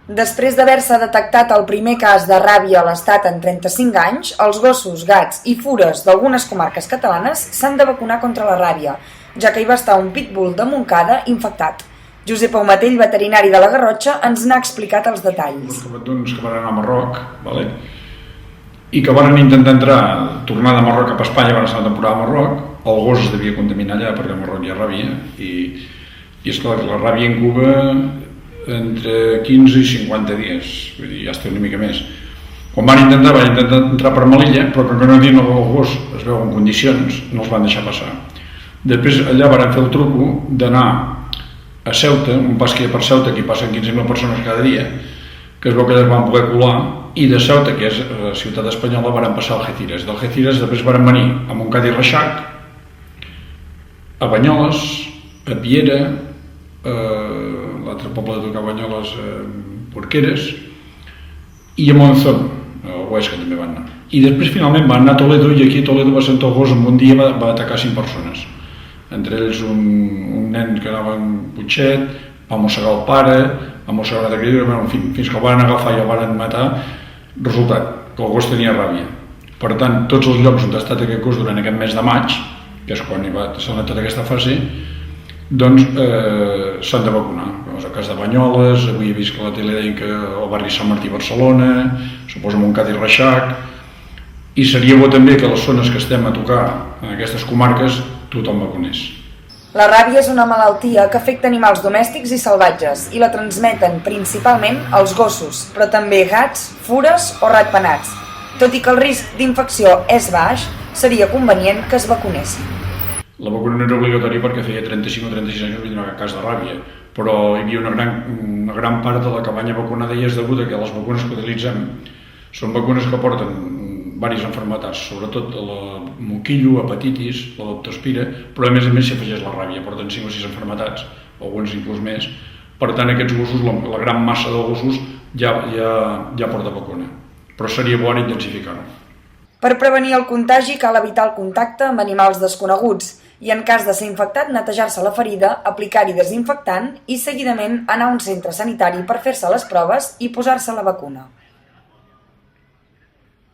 Després d'haver-se detectat el primer cas de ràbia a l'Estat en 35 anys, els gossos, gats i fures d'algunes comarques catalanes s'han de vacunar contra la ràbia, ja que hi va estar un pitbull de Montcada infectat. Josep Aumatell, veterinari de la Garrotxa, ens n'ha explicat els detalls. Els cabatuns que van anar a Marroc, i que van intentar tornar de Marroc cap a Espanya, van estar una temporada a Marroc, el gos es devia contaminar allà perquè a Marroc hi ha ràbia, i esclar, la ràbia incuba entre 15 i 50 dies, vull dir, ja està una mica més. Quan van intentar entrar per Melilla, però que no dient el gos es veu en condicions, no els van deixar passar. Després allà van fer el truco d'anar a Ceuta, un pas que hi ha per Ceuta, que hi passen 15.000 persones cada dia, que es veu que allà es van poder colar, i de Ceuta, que és la ciutat espanyola, van passar a Algeciras. D'Algeciras després van venir a Montcada i Reixac, a Banyoles, a Piera, l'altre poble de Banyoles, Porqueres, i a Monzón, a Huesca també van anar. I després finalment van anar a Toledo, i aquí a Toledo va sentar el gos, en un dia va atacar 5 persones. Entre ells un nen que anava en Putxet, va mossegar el pare, va mossegar una altra criatura, fins que el van agafar i el van matar. Resultat, que el gos tenia ràbia. Per tant, tots els llocs on ha estat aquest gos durant aquest mes de maig, que és quan s'ha anat tota aquesta fase, doncs s'han de vacunar. En el cas de Banyoles, avui he vist que a la tele deien que el barri Sant Martí Barcelona, suposo Montcada i Reixac, i seria bo també que les zones que estem a tocar en aquestes comarques tothom vacunés. La ràbia és una malaltia que afecta animals domèstics i salvatges i la transmeten principalment els gossos, però també gats, fures o ratpenats. Tot i que el risc d'infecció és baix, seria convenient que es vacunessin. La vacuna no era obligatòria perquè feia 35 o 36 anys que no hi havia cas de ràbia, però hi havia una gran part de la cabanya vacunada i és degut a que les vacunes que utilitzem són vacunes que porten diverses malalties, sobretot la moquillo, hepatitis, la leptospira, però a més s'hi afegeix la ràbia, porten 5 o 6 malalties, alguns inclús més. Per tant, aquests gossos, la gran massa de gossos ja porta vacuna, però seria bo intensificar-ho. Per prevenir el contagi cal evitar el contacte amb animals desconeguts i en cas de ser infectat netejar-se la ferida, aplicar-hi desinfectant i seguidament anar a un centre sanitari per fer-se les proves i posar-se la vacuna.